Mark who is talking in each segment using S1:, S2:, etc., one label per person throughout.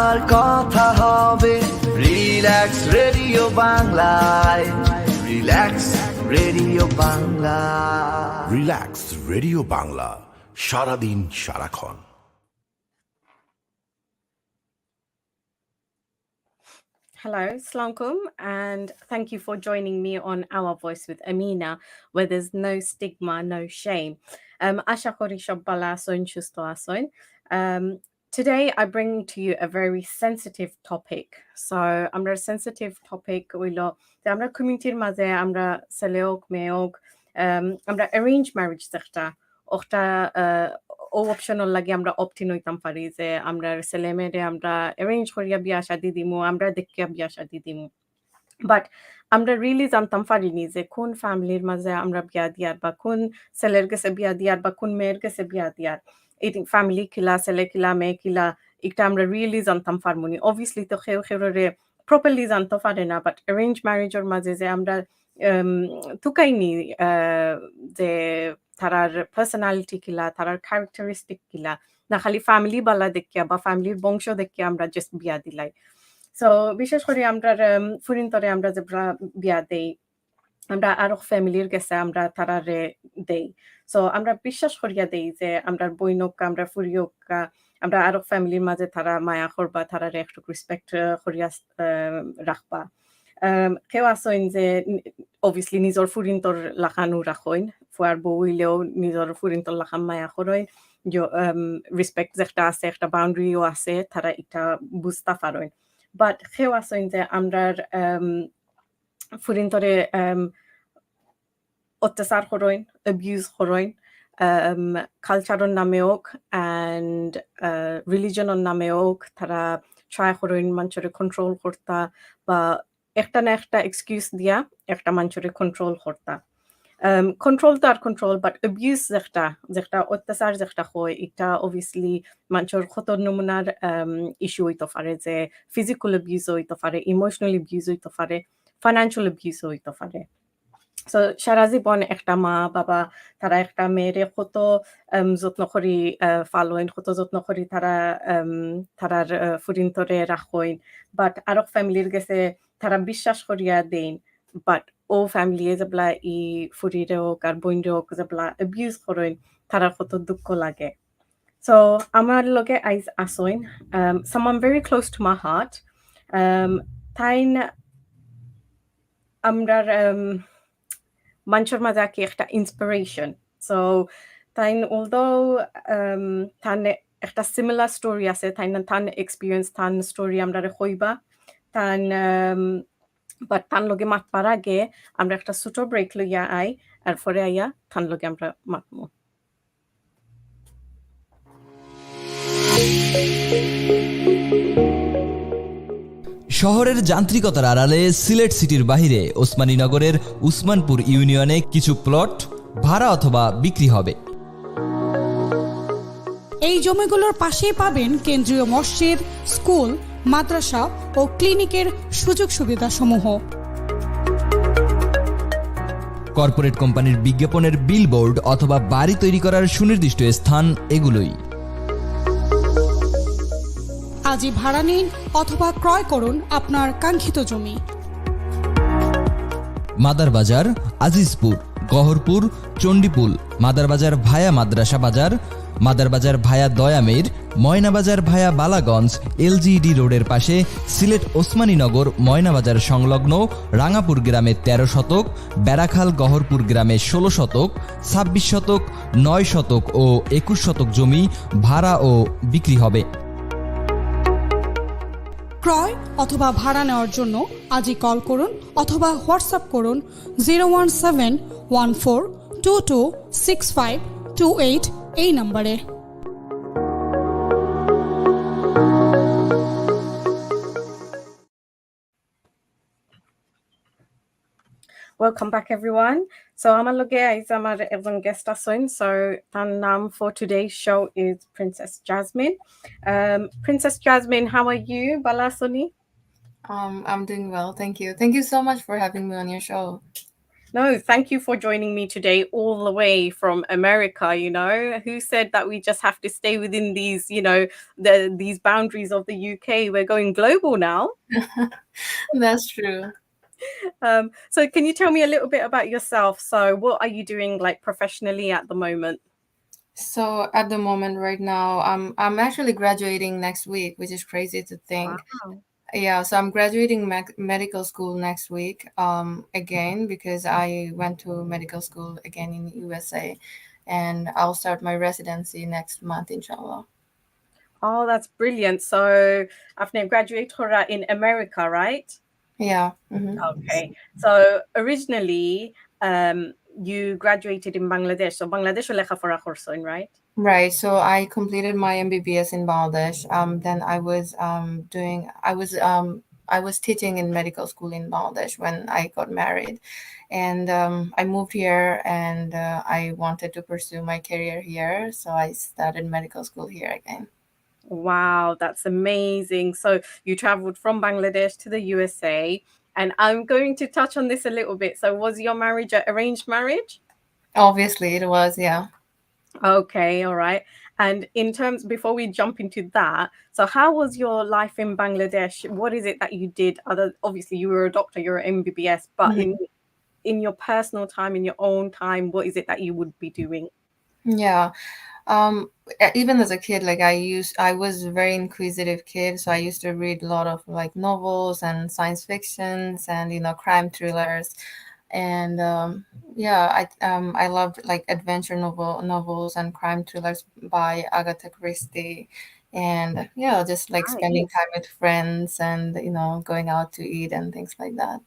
S1: আর কথা হবে relax radio বাংলায়, relax radio Bangla.
S2: Relax radio Bangla, সারাদিন সারাক্ষণ।
S3: Hello, Assalamualaikum, and thank you for joining me on Our Voice with Amina, where there's no stigma, no shame. Asha kori shob bala asoin, shusto asoin. Today, I bring to you a very sensitive topic. So, amra sensitive topic oilo te amra community maze amra seleok meok amra arranged marriage sekta ochta O optional লাগে আমরা opt-in হইতাম পারি যে আমরা ছেলে মেয়েরে আমরা arrange করিয়া বিয়া শাদি দিমু, আমরা দেখিয়া বিয়া শাদি দিমু। বাট আমরা রিয়েলি জানতাম পারিনি যে কোন ফ্যামিলির মাঝে আমরা বিয়া দিয়ার বা কোন ছেলের কাছে বিয়া দিয়ার বা কোন মেয়ের কাছে বিয়া দিয়ার, এই ফ্যামিলি কিলা, ছেলে কিলা, মেয়ে কিলা, এটা আমরা রিয়েলি জানতাম পারমুনি। অবভিয়াসলি তো কেউ কেউরে প্রপারলি জানতে পারে না, বাট অ্যারেঞ্জ ম্যারেজের মাঝে যে আমরা তুকাইনি যে তারার পার্সোনালিটি কিলা, তারার ক্যারেক্টারিস্টিক কিলা, না খালি ফ্যামিলি বালা দেখিয়া বা ফ্যামিলির বংশ দেখিয়া আমরা জাস্ট বিয়া দিলাই। সো বিশেষ করে আমরা ফুরিন্তরে আমরা যে বিয়া দেই, আমরা আরো ফ্যামিলির কাছে আমরা তারারে দেই। সো আমরা বিশ্বাস করিয়া দেই যে আমরা বইনকা, আমরা ফুরিয়কা, আমরা আরো ফ্যামিলির মাঝে তারা মায়া করবা, তারারে একটু রেসপেক্ট করিয়া রাখবা। কেউ আসইন যে অবভিয়াসলি নিজের ফুরিন্তর লাখানো রাখইন, ফুয়ার বউ হইলেও নিজের ফুরিন্তর লাখান মায়া করইন, রেসপেক্ট যেটা আছে, একটা বাউন্ডারিও আছে, তারা এটা বুঝতে পারেন। বাট কেউ আসইন যে আমরা ফুরিন্তরে অত্যাচার করইন, অ্যাবিউজ করইন, কালচারের নামে হোক অ্যান্ড রিলিজনের নামে হোক, তারা ট্রাই করইন মানুষের কন্ট্রোল করতা বা একটা না একটা এক্সকিউজ দিয়া একটা মানুষের কন্ট্রোল করতা। কন্ট্রোল তো আর কন্ট্রোল, বাট অ্যাবিউজ যেটা অত্যাচার যেটা হয়, এটা অবভিয়াসলি মানুষের কত নমুনার ইস্যু হইতে পারে, যে ফিজিক্যাল অ্যাবিউজ হইতে পারে, ইমোশনাল অ্যাবিউজ হইতে পারে, ফাইন্যান্সিয়াল অ্যাবিউজ হইতে পারে। সো সারা জীবন একটা মা বাবা তারা একটা মেয়েরে কত যত্ন করি ফালোইন, কত যত্ন করি তারা তারার ফুরিন্তরে রাখইন, বাট আরো ফ্যামিলির গেছে তারা বিশ্বাস করিয়া দেন, বাট ও ফ্যামিলি যেবলা ই ফুরিরে হোক আর বইনরে হোক যেবলা অ্যাবিউজ করেন, তারা কত দুঃখ লাগে। সো আমার লগে আইজ আসইন someone very close to my heart. তাইন আমরার মানুষের মাঝে কি একটা ইন্সপিরেশন। সো তাইন although তান একটা সিমিলার স্টোরি আছে, তান এক্সপিরিয়েন্স, তান স্টোরি আমরা কইবা, তান বাট তান লগে মাতবার আগে আমরা একটা ছোট ব্রেক লইয়া আই, আর পরে আইয়া তান লগে আমরা মাতমু।
S4: শহরের যান্ত্রিকতার আড়ালে সিলেট সিটির বাহিরে ওসমানীনগরের উসমানপুর ইউনিয়নে কিছু প্লট ভাড়া অথবা বিক্রি হবে।
S5: এই জমিগুলোর পাশেই পাবেন কেন্দ্রীয় মসজিদ, স্কুল, মাদ্রাসা ও ক্লিনিকের সুযোগ সুবিধাসমূহ।
S4: কর্পোরেট কোম্পানির বিজ্ঞাপনের বিলবোর্ড অথবা বাড়ি তৈরি করার সুনির্দিষ্ট স্থান এগুলোই।
S5: আজই ভাড়া নিন অথবা ক্রয় করুন আপনার কাঙ্ক্ষিত জমি।
S4: মাদারবাজার, আজিজপুর, গহরপুর, চণ্ডীপুল, মাদারবাজার ভায়া মাদ্রাসা বাজার, মাদারবাজার ভায়া দয়ামের, ময়নাবাজার ভায়া বালাগঞ্জ এলজিডি রোডের পাশে সিলেট ওসমানীনগর ময়নাবাজার সংলগ্ন রাঙাপুর গ্রামে 13 শতক, বেড়াখাল গহরপুর গ্রামে 16 শতক, 26 শতক, 9 শতক ও 21 শতক জমি ভাড়া ও বিক্রি হবে।
S5: ক্রয় অথবা ভাড়া নেওয়ার জন্য আজই কল করুন অথবা হোয়াটসঅ্যাপ করুন 01714226528 এই নম্বরে।
S3: Welcome back, everyone. So আমার লগে আইজ আমার একজন গেস্ট আছেন। So তার নাম for today's show is Princess Jasmine. Princess Jasmine, how are you? Bala Soni?
S6: I'm doing well, thank you. Thank you so much for having me on your show.
S3: No, thank you for joining me today, all the way from America. Who said that we just have to stay within these boundaries of the UK? We're going global now.
S6: That's true.
S3: So can you tell me a little bit about yourself? So what are you doing like professionally at the moment?
S6: So at the moment, right now, I'm actually graduating next week, which is crazy to think.
S3: Wow.
S6: Yeah, so I'm graduating medical school next week, again because I went to medical school again in USA, and I'll start my residency next month, inshallah.
S3: Oh, that's brilliant. So I've graduated in America, right?
S6: Yeah. Hmm.
S3: Okay. So originally, you graduated in Bangladesh. So Bangladesh লেখাপড়া করছেন, right?
S6: Right. So I completed my MBBS in Bangladesh. Then I was teaching in medical school in Bangladesh when I got married, and I moved here, and I wanted to pursue my career here, so I started medical school here again.
S3: Wow, that's amazing. So you traveled from Bangladesh to the USA, and I'm going to touch on this a little bit. So was your marriage an arranged marriage?
S6: Obviously, it was, yeah.
S3: Okay, all right. And in terms, before we jump into that, so how was your life in Bangladesh? What is it that you did? Obviously, you were a doctor, you're an MBBS, but
S6: Mhm.
S3: in your personal time, in your own time, what is it that you would be doing?
S6: Yeah. Even as a kid, like I was a very inquisitive kid, so I used to read a lot of like novels and science fictions and crime thrillers, and yeah, I loved like adventure novels and crime thrillers by Agatha Christie, and yeah, just like spending
S3: Nice.
S6: time with friends and going out to eat and things like that.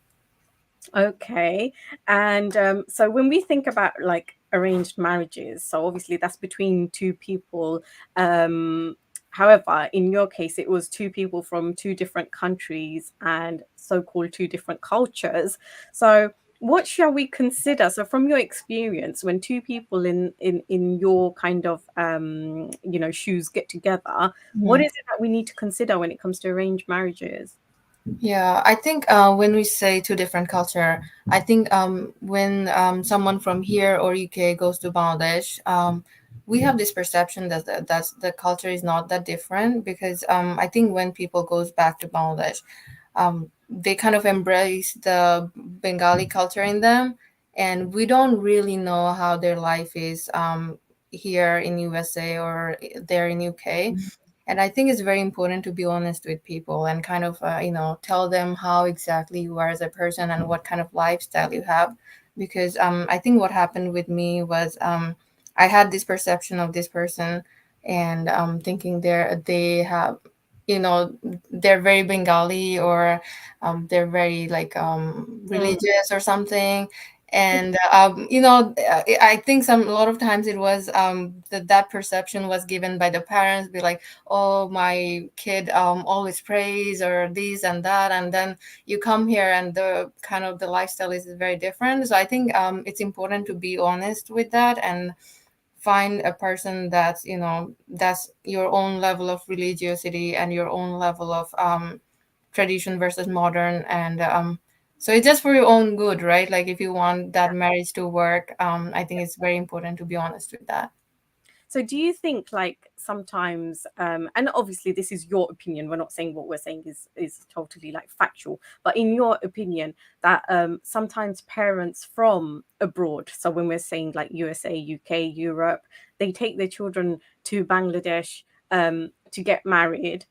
S3: Okay. And so when we think about like arranged marriages, so obviously that's between two people. Um, However, in your case, it was two people from two different countries and so-called two different cultures. So what shall we consider? So from your experience, when two people in your kind of shoes get together, what is it that we need to consider when it comes to arranged marriages?
S6: Yeah, I think when we say two different culture, I think when someone from here or UK goes to Bangladesh, we have this perception that that's the culture is not that different because I think when people goes back to Bangladesh, they kind of embrace the Bengali culture in them, and we don't really know how their life is here in USA or there in UK. And I think it's very important to be honest with people and kind of tell them how exactly you are as a person and what kind of lifestyle you have, because I think what happened with me was I had this perception of this person, and thinking they have, you know they're very Bengali, or they're very like
S3: Mm.
S6: religious or something. And I think a lot of times it was that perception was given by the parents, be like, oh, my kid always prays or this and that, and then you come here and the lifestyle is very different. So I think it's important to be honest with that and find a person that's your own level of religiosity and your own level of tradition versus modern. And so it's just for your own good, right? Like if you want that marriage to work, I think it's very important to be honest with that.
S3: So do you think like sometimes and obviously this is your opinion, we're not saying what we're saying is totally like factual, but in your opinion that sometimes parents from abroad, so when we're saying like USA, UK, Europe, they take their children to Bangladesh to get married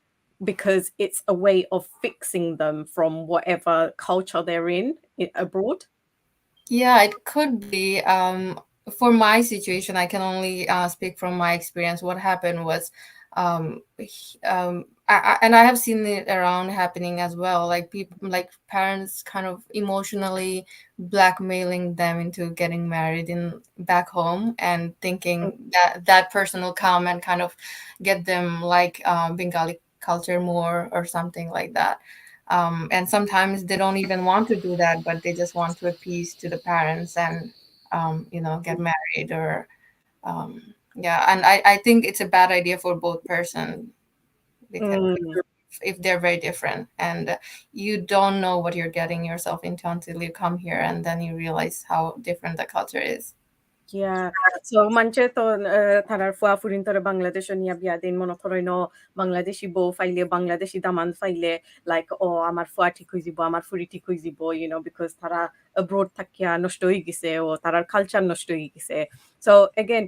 S3: because it's a way of fixing them from whatever culture they're in abroad?
S6: Yeah, it could be. For my situation, I can only speak from my experience. What happened was, and I have seen it around happening as well. Like people, like parents, kind of emotionally blackmailing them into getting married in back home, and thinking that that person will come and kind of get them like Bengali culture more or something like that. And sometimes they don't even want to do that, but they just want to appease to the parents and get married, or yeah. And I think it's a bad idea for both person, because
S3: Mm.
S6: if they're very different, and you don't know what you're getting yourself into until you come here, and then you realize how different the culture is.
S3: Yeah. So mancheto tarar fuwa furin tore Bangladesh niya biya din mono thoroi no Bangladeshi bo faile Bangladeshi daman faile like oh amar fuwa ঠিক হই যাব আমার ফুরি ঠিক হই যাব because তারা abroad থাকিয়া নষ্ট হই গেছে ও তারার কালচার নষ্ট হই গেছে so again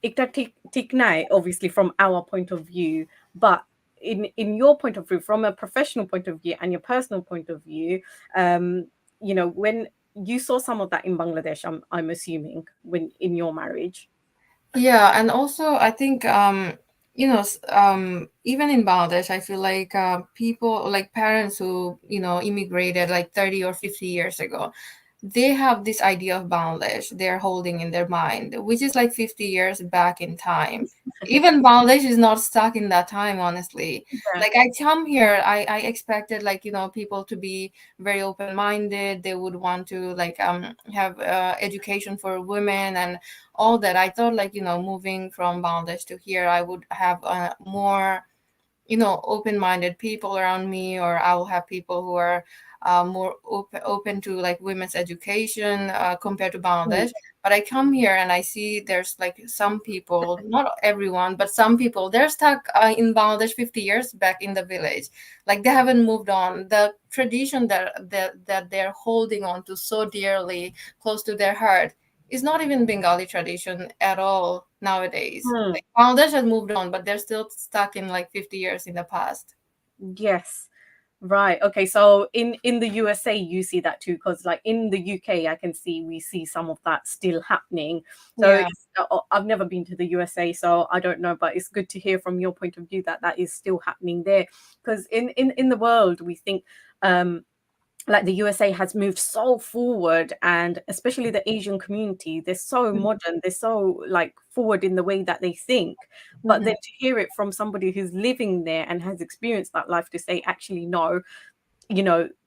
S3: এটা ঠিক নাই obviously from our point of view but in your point of view from a professional point of view and your personal point of view when you saw some of that in Bangladesh, I'm assuming, when in your marriage.
S6: Yeah, and also I think even in Bangladesh, I feel like people like parents who immigrated like 30 or 50 years ago, they have this idea of Bangladesh they're holding in their mind, which is like 50 years back in time. Even Bangladesh is not stuck in that time, honestly.
S3: Yeah.
S6: Like I come here, I expected like people to be very open-minded. They would want to like have education for women and all that. I thought like moving from Bangladesh to here, I would have more open-minded people around me, or I will have people who are more open to like women's education compared to Bangladesh. But I come here and I see there's like some people, not everyone, but some people, they're stuck in Bangladesh 50 years back in the village. Like they haven't moved on. The tradition that they're holding on to so dearly, close to their heart, is not even Bengali tradition at all nowadays. Like Bangladesh has moved on, but they're still stuck in like 50 years in the past.
S3: Yes. Right. Okay. So in the USA, you see that too, because like in the UK, we see some of that still happening. So I've never been to the USA, so I don't know, but it's good to hear from your point of view that that is still happening there. Because in the world, we think like the USA has moved so forward, and especially the Asian community, they're so modern, they're so like forward in the way that they think. But then to hear it from somebody who's living there and has experienced that life to say, actually, no,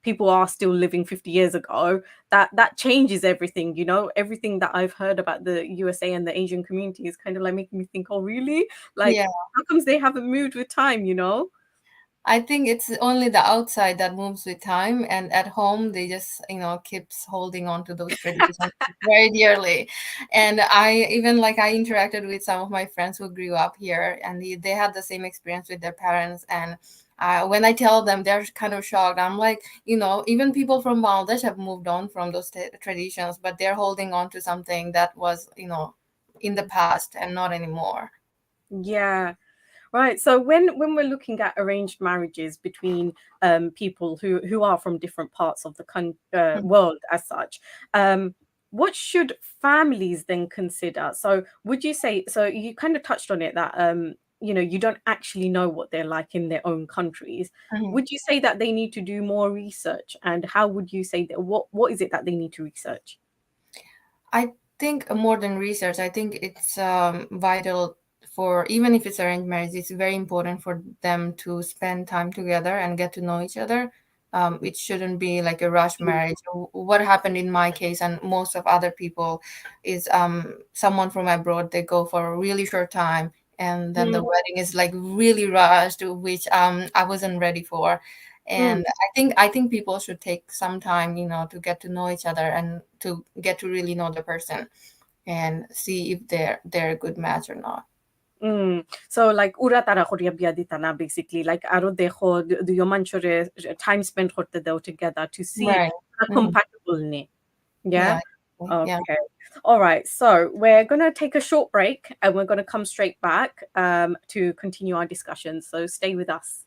S3: people are still living 50 years ago, that changes everything. Everything that I've heard about the USA and the Asian community is kind of like making me think, oh, really? Like, how comes they haven't moved with time,
S6: I think it's only the outside that moves with time, and at home they just keeps holding on to those traditions very dearly. And I interacted with some of my friends who grew up here, and they had the same experience with their parents. And when I tell them, they're kind of shocked. I'm like, even people from Bangladesh have moved on from those traditions, but they're holding on to something that was in the past and not anymore.
S3: Yeah. Right. So when we're looking at arranged marriages between people who are from different parts of the world as such, what should families then consider? So would you say, so you kind of touched on it that, you don't actually know what they're like in their own countries. Would you say that they need to do more research? And how would you say that, what is it that they need to research?
S6: I think more than research, I think it's vital for, even if it's arranged marriage, it's very important for them to spend time together and get to know each other. It shouldn't be like a rush marriage. What happened in my case and most of other people is someone from abroad, they go for a really short time, and then the wedding is like really rushed, which I wasn't ready for. And I think people should take some time, to get to know each other and to get to really know the person and see if they're a good match or not.
S3: So like ura tara koriya biya dita na basically, like aro dekho duyo manchore time spent korte deo together to see how compatible ne. Yeah. Okay. All right. So we're gonna take a short break and we're gonna come straight back to continue our discussion. So stay with us.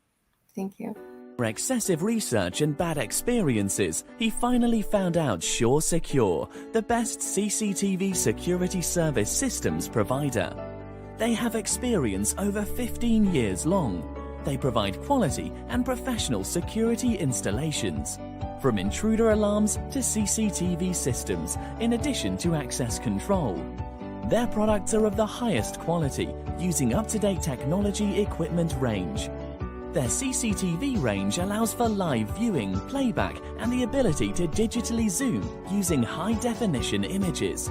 S6: Thank you.
S7: For excessive research and bad experiences, he finally found out Sure Secure, the best CCTV security service systems provider. They have experience over 15 years long. They provide quality and professional security installations, from intruder alarms to CCTV systems, in addition to access control. Their products are of the highest quality, using up-to-date technology equipment range. Their CCTV range allows for live viewing, playback, and the ability to digitally zoom using high-definition images.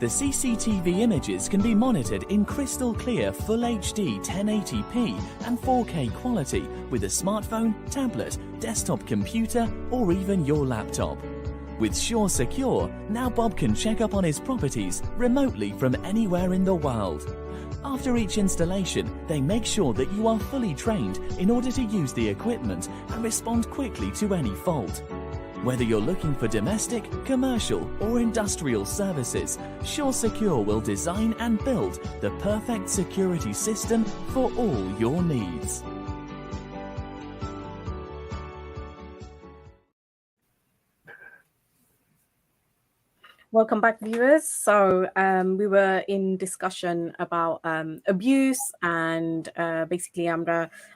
S7: The CCTV images can be monitored in crystal clear Full HD 1080p and 4K quality with a smartphone, tablet, desktop computer, or even your laptop. With Sure Secure, now Bob can check up on his properties remotely from anywhere in the world. After each installation, they make sure that you are fully trained in order to use the equipment and respond quickly to any fault. Whether you're looking for domestic, commercial, or industrial services, Sure Secure will design and build the perfect security system for all your needs.
S3: Welcome back, viewers. So we were in discussion about abuse and basically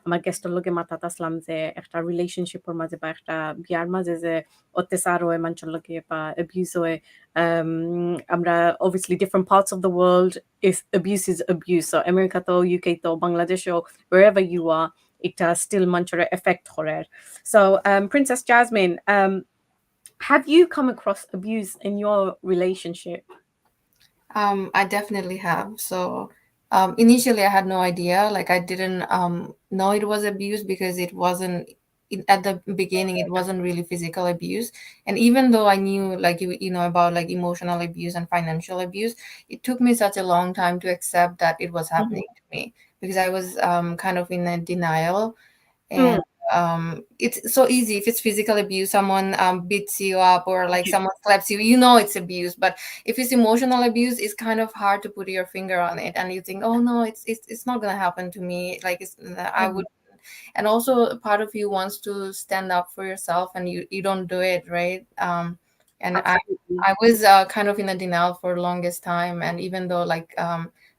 S3: আমার গেস্টের লগে মাথাত আসলাম যে একটা রিলেশনশিপের মাঝে বা একটা বিয়ার মাঝে যে অত্যাচার হয় মানুষের লগে বা abuse হয় আমরা obviously different parts of the world is abuse. So America তো UK তো Bangladesh or wherever you are, এটা still মানুষের affect করে. So Princess Jasmine, have you come across abuse in your relationship?
S6: I definitely have. So initially, I had no idea. Like I didn't know it was abuse because it wasn't at the beginning. It wasn't really physical abuse. And even though I knew, like you know, about like emotional abuse and financial abuse, it took me such a long time to accept that it was happening to me because I was kind of in a denial. And it's so easy if it's physical abuse, someone beats you up or like someone slaps you, you know it's abuse. But if it's emotional abuse, it's kind of hard to put your finger on it and you think, oh no, it's not gonna happen to me, like it's I would. And also part of you wants to stand up for yourself and you don't do it, right? And
S3: Absolutely.
S6: I was kind of in a denial for the longest time. And even though like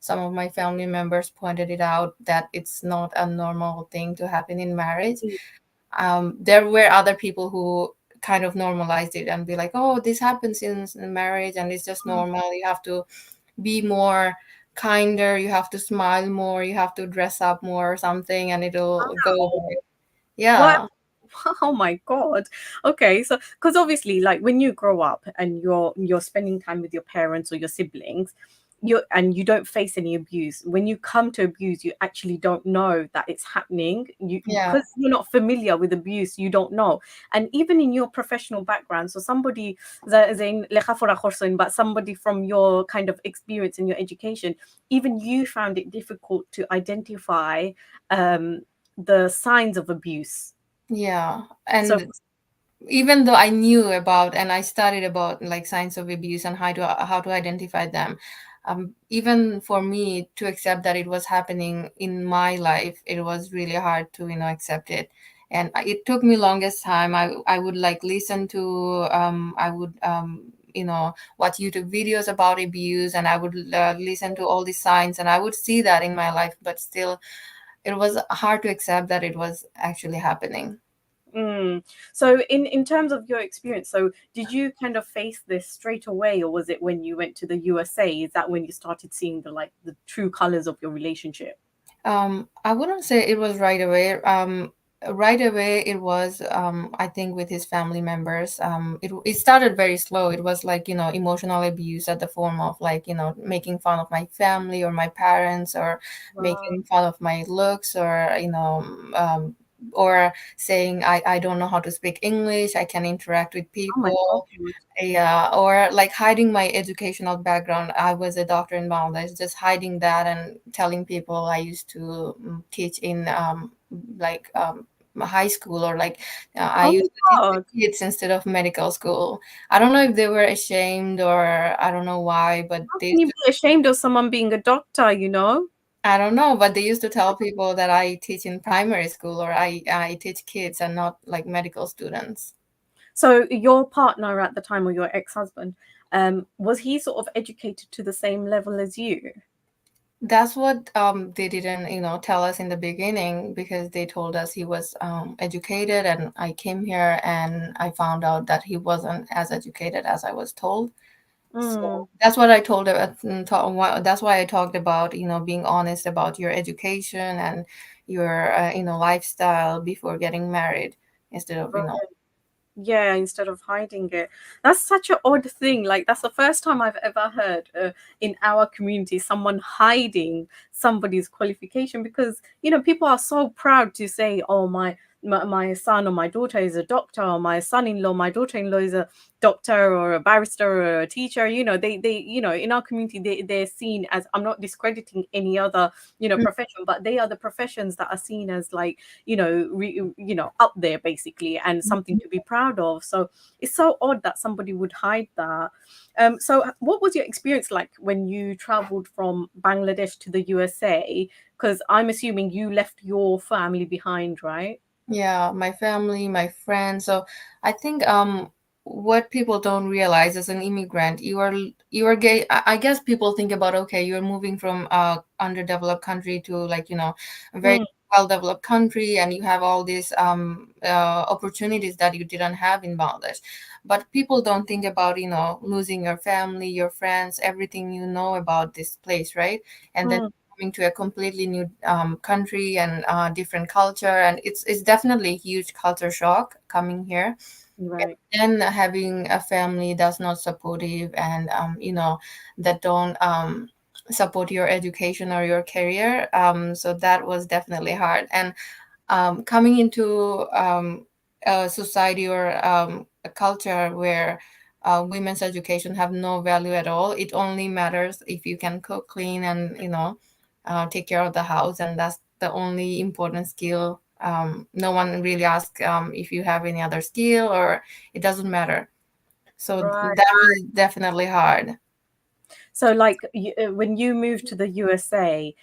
S6: some of my family members pointed it out that it's not a normal thing to happen in marriage, there were other people who kind of normalized it and be like, oh, this happens in marriage and it's just normal. You have to be more kinder, you have to smile more, you have to dress up more or something and it'll go away. Yeah.
S3: What? Oh my God. Okay, so because obviously, like when you grow up and you're spending time with your parents or your siblings, you don't face any abuse. When you come to abuse, you actually don't know that it's happening. You
S6: Yeah.
S3: because you're not familiar with abuse, you don't know. And even in your professional background, so somebody but somebody from your kind of experience in your education, even you found it difficult to identify the signs of abuse.
S6: Yeah. And
S3: So
S6: even though I knew about and I studied about like signs of abuse and how to identify them, even for me to accept that it was happening in my life, it was really hard to accept it. And it took me longest time. I would like listen to I would watch YouTube videos about abuse, and I would listen to all these signs, and I would see that in my life, but still it was hard to accept that it was actually happening.
S3: So in terms of your experience, so did you kind of face this straight away, or was it when you went to the USA? Is that when you started seeing the true colors of your relationship?
S6: I wouldn't say it was right away. Right away, it was I think with his family members. It started very slow. It was like emotional abuse at the form of like making fun of my family or my parents, or making fun of my looks, or or saying I don't know how to speak English, I can interact with
S3: Oh my
S6: people.
S3: God.
S6: Yeah, or like hiding my educational background. I was a doctor in Bangladesh, just hiding that and telling people I used to teach in like high school, or like I
S3: Oh
S6: used to
S3: my
S6: teach
S3: God.
S6: the kids instead of medical school. I don't know if they were ashamed or I don't know why, but
S3: How
S6: they
S3: can you be ashamed of someone being a doctor, you know?
S6: I don't know, but they used to tell people that I teach in primary school, or I teach kids and not like medical students.
S3: So your partner at the time, or your ex-husband, was he sort of educated to the same level as you?
S6: That's what they didn't tell us in the beginning, because they told us he was educated, and I came here and I found out that he wasn't as educated as I was told. So that's what I told her. That's why I talked about being honest about your education and your lifestyle before getting married, instead of
S3: Right. Yeah, instead of hiding it. That's such an odd thing. Like, that's the first time I've ever heard in our community someone hiding somebody's qualification, because, people are so proud to say, oh, my son or my daughter is a doctor, or my son-in-law, my daughter-in-law is a doctor or a barrister or a teacher. In our community, they're seen as, I'm not discrediting any other, profession, but they are the professions that are seen as, like, up there basically, and something to be proud of. So it's so odd that somebody would hide that. So what was your experience like when you traveled from Bangladesh to the USA? Because I'm assuming you left your family behind, right?
S6: Yeah, my family, my friends. So I think what people don't realize as an immigrant, you are gay. I guess people think about, okay, you're moving from underdeveloped country to, like, a very
S3: Mm,
S6: well developed country, and you have all these opportunities that you didn't have in Bangladesh. But people don't think about, losing your family, your friends, everything you know about this place, right? And then
S3: mm,
S6: coming to a completely new country and different culture, and it's definitely a huge culture shock coming here.
S3: right.
S6: And having a family that's not supportive, and that don't support your education or your career, so that was definitely hard. And coming into a society or a culture where women's education have no value at all. It only matters if you can cook, clean, and take care of the house, and that's the only important skill. No one really asks if you have any other skill, or it doesn't matter. So
S3: Right.
S6: that was definitely hard.
S3: So, like, when you moved to the USA,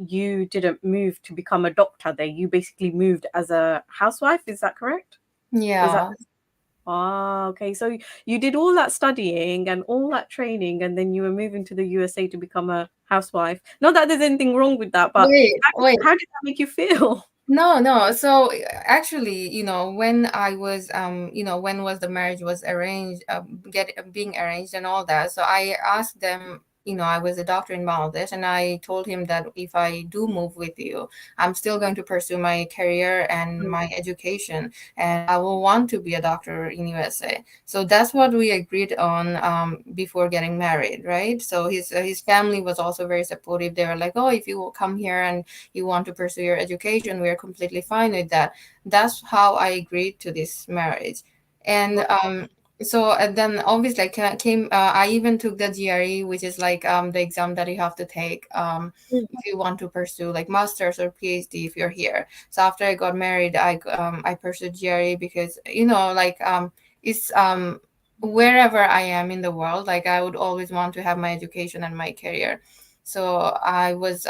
S3: you didn't move to become a doctor there. You basically moved as a housewife. Is that correct? Is that
S6: Yeah.
S3: okay. So you did all that studying and all that training, and then you were moving to the USA to become a housewife. Not that there's anything wrong with that, but
S6: Wait, wait.
S3: how did that make you feel?
S6: No, no. So actually, when I was, when was the marriage was arranged, being arranged and all that. So I asked them, I was a doctor in Bangladesh, and I told him that if I do move with you, I'm still going to pursue my career and my education, and I will want to be a doctor in USA. So that's what we agreed on before getting married, right? So his family was also very supportive. They were like, oh, if you will come here and you want to pursue your education, we're completely fine with that. That's how I agreed to this marriage. And so and then obviously I even took the GRE, which is like the exam that you have to take if you want to pursue like master's or PhD if you're here. So after I got married, I pursued GRE because like it's wherever I am in the world, like I would always want to have my education and my career. So I was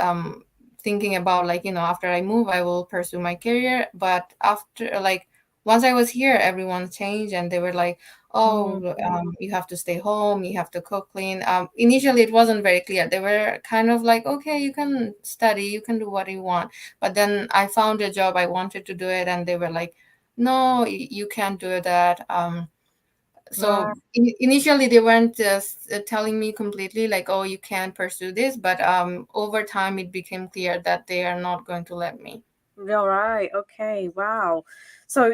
S6: thinking about, like, after I move, I will pursue my career. But after, like, once I was here, everyone changed, and they were like,
S3: Mm,
S6: oh, you have to stay home, you have to cook, clean. Initially it wasn't very clear. They were kind of like, okay, you can study, you can do what you want. But then I found a job, I wanted to do it, and they were like, no, you can't do that. So
S3: right.
S6: initially they weren't just telling me completely like, oh, you can't pursue this, but over time it became clear that they are not going to let me.
S3: All right. Okay. Wow. So,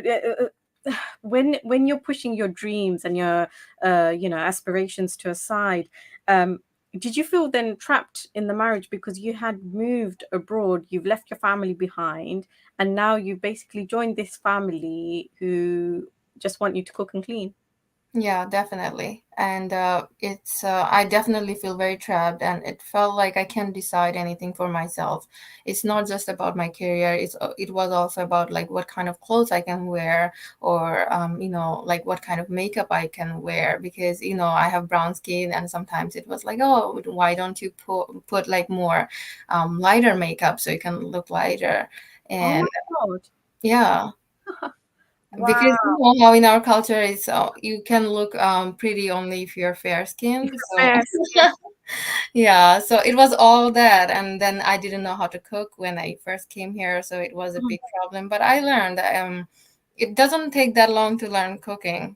S3: when you're pushing your dreams and your aspirations to a side, um, did you feel then trapped in the marriage because you had moved abroad, you've left your family behind, and now you basically joined this family who just want you to cook and clean?
S6: Yeah, definitely. And it's I definitely feel very trapped, and it felt like I can't decide anything for myself. It's not just about my career. It was also about like what kind of clothes I can wear, or like what kind of makeup I can wear, because I have brown skin, and sometimes it was like, oh, why don't you put like more lighter makeup so you can look lighter.
S3: Oh my
S6: And
S3: God.
S6: yeah, because
S3: Wow.
S6: how in our culture it's you can look pretty only if you're fair skinned. So
S3: Fair skin.
S6: yeah, so it was all that, and then I didn't know how to cook when I first came here, so it was a big problem. But I learned it doesn't take that long to learn cooking.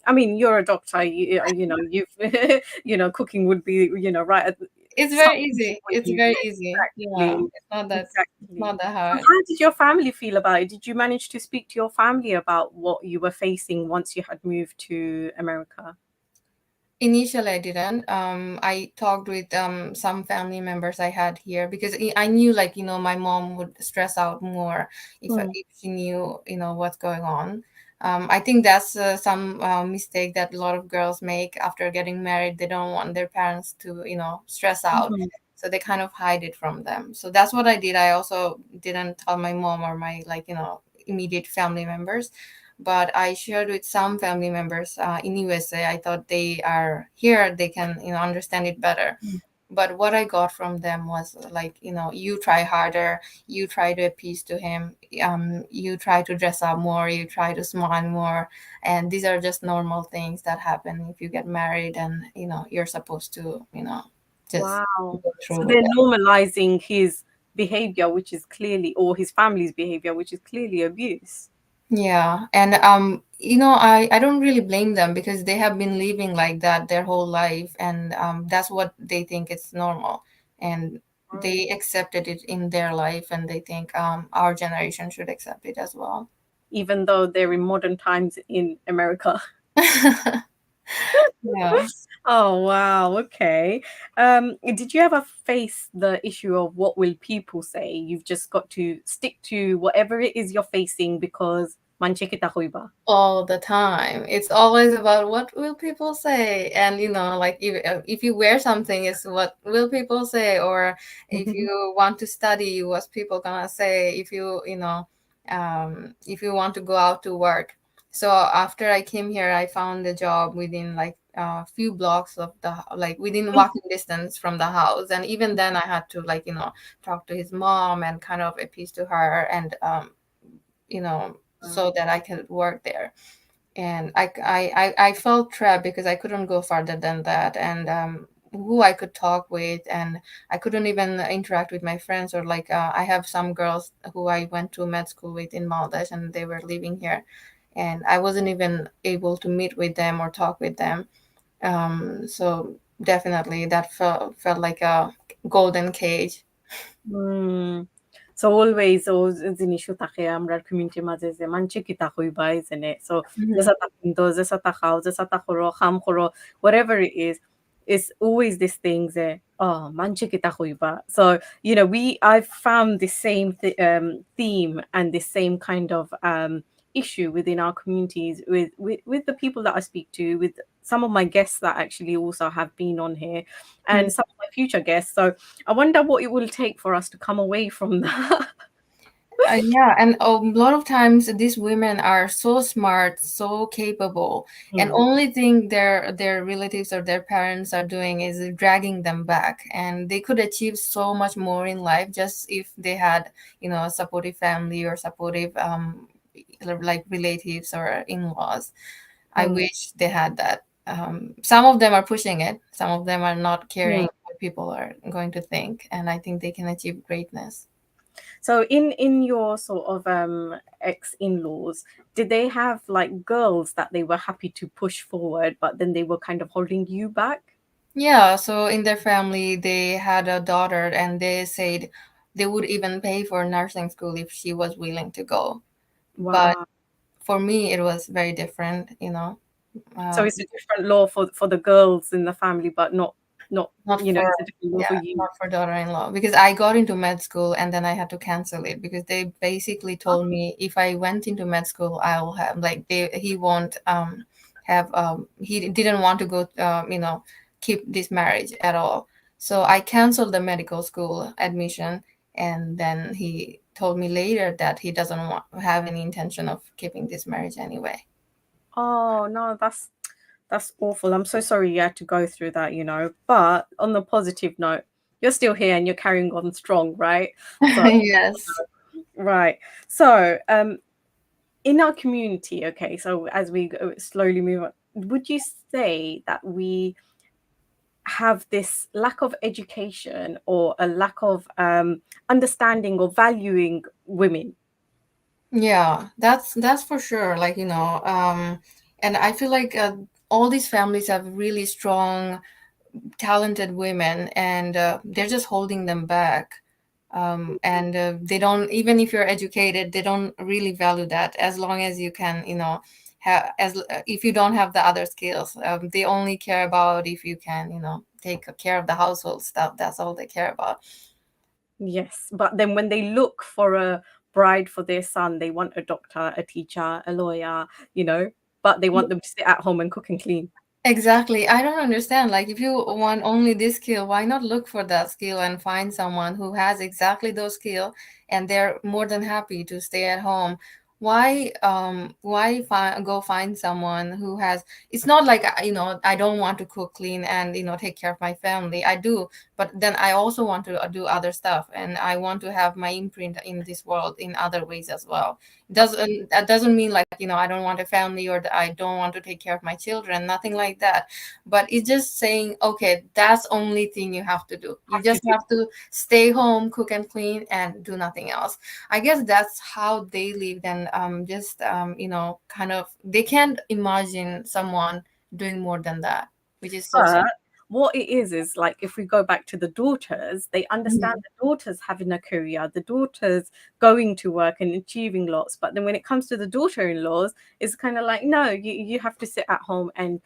S3: I mean, you're a doctor, you've, cooking would be, right
S6: It's
S3: something
S6: very easy.
S3: for
S6: It's
S3: you.
S6: very easy. Yeah,
S3: Exactly.
S6: it's not
S3: Exactly.
S6: that
S3: So
S6: hard.
S3: how did your family feel about it? Did you manage to speak to your family about what you were facing once you had moved to America?
S6: Initially, I didn't. I talked with some family members I had here because I knew, like, my mom would stress out more
S3: Mm.
S6: if she knew, what's going on. I think that's some mistake that a lot of girls make after getting married. They don't want their parents to, stress out,
S3: Mhm.
S6: so they kind of hide it from them. So that's what I did. I also didn't tell my mom or my, like, immediate family members, but I shared with some family members in USA. I thought they are here, they can, understand it better.
S3: Mm.
S6: But what I got from them was like, you try harder, you try to appease to him, you try to dress up more, you try to smile more, and these are just normal things that happen if you get married, and you're supposed to, just
S3: Wow.
S6: go
S3: So
S6: through with
S3: they're
S6: it.
S3: normalizing his behavior, which is clearly, or his family's behavior, which is clearly abuse.
S6: Yeah, and I don't really blame them because they have been living like that their whole life, and that's what they think is normal, and
S3: Right.
S6: they accepted it in their life, and they think our generation should accept it as well.
S3: Even though they're in modern times in America.
S6: Yeah.
S3: Oh wow, okay. Did you ever face the issue of what will people say? You've just got to stick to whatever it is you're facing because manche kita hoiba.
S6: All the time. It's always about what will people say, and like if you wear something, it's what will people say, or if you want to study, what's people gonna say, if you want to go out to work. So after I came here, I found a job within like a few blocks of like within walking distance from the house, and even then I had to, like, talk to his mom and kind of appease to her, and so that I could work there. And I felt trapped because I couldn't go farther than that, and who I could talk with, and I couldn't even interact with my friends, or like I have some girls who I went to med school with in Maldives, and they were living here, and I wasn't even able to meet with them or talk with them. So definitely that felt like a golden cage.
S3: Mm. So always ও জিনিসও থাকে আমরার কমিউনিটির মাঝে যে মানছে কিতা হইবা, isn't it? So
S6: Mhm.
S3: জেসা তা কিনতো, জেসা তা খাও, জেসা তা করো, খাম করো, whatever it is, it's always this thing যে মানছে কিতা হইবা. So I've found the same theme and the same kind of issue within our communities with the people that I speak to, with some of my guests that actually also have been on here, and some of my future guests. So I wonder what it will take for us to come away from that.
S6: Yeah, and a lot of times these women are so smart, so capable, and
S3: Mm.
S6: only thing their relatives or their parents are doing is dragging them back. And they could achieve so much more in life just if they had, a supportive family or supportive like relatives or in-laws. I
S3: Mm.
S6: wish they had that. Some of them are pushing it, some of them are not
S3: Mm.
S6: caring what people are going to think, and I think they can achieve greatness.
S3: So in your sort of ex-in-laws, did they have like girls that they were happy to push forward, but then they were kind of holding you back?
S6: Yeah, so in their family, they had a daughter, and they said they would even pay for nursing school if she was willing to go. But
S3: Wow.
S6: for me, it was very different.
S3: So
S6: Uh,
S3: it's a different law for the girls in the family, but not
S6: not for
S3: it's a different law
S6: yeah,
S3: for you.
S6: not for daughter-in-law, because I got into med school and then I had to cancel it because they basically told me if I went into med school, I'll have like he won't have he didn't want to go keep this marriage at all. So I canceled the medical school admission, and then he told me later that he doesn't have any intention of keeping this marriage anyway.
S3: Oh no, that's awful. I'm so sorry you had to go through that, But on the positive note, you're still here and you're carrying on strong, right? So
S6: Yes.
S3: right. So in our community, okay, so as we go, slowly move on, would you say that we have this lack of education or a lack of understanding or valuing women?
S6: Yeah, that's for sure. Like, and I feel like all these families have really strong talented women, and they're just holding them back. And they don't, even if you're educated, they don't really value that, as long as you can, have, if you don't have the other skills. They only care about if you can, take care of the household stuff. That's all they care about.
S3: Yes, but then when they look for a bride for their son, they want a doctor, a teacher, a lawyer, but they want them to sit at home and cook and clean.
S6: Exactly. I don't understand. Like, if you want only this skill, why not look for that skill and find someone who has exactly those skill, and they're more than happy to stay at home? Why go find someone who has, it's not like, I don't want to cook, clean, and take care of my family. I do, but then I also want to do other stuff, and I want to have my imprint in this world in other ways as well. That doesn't mean like, I don't want a family, or that I don't want to take care of my children, nothing like that. But it's just saying, okay, that's only thing you have to do. You
S3: Have to
S6: just
S3: do.
S6: have to stay home, cook and clean, and do nothing else. I guess that's how they lived. And just kind of, they can't imagine someone doing more than that, which is so sad.
S3: But what it is like, if we go back to the daughters, they understand
S6: Mhm.
S3: the daughters having a career, the daughters going to work and achieving lots. But then when it comes to the daughter-in-laws, it's kind of like, no, you have to sit at home and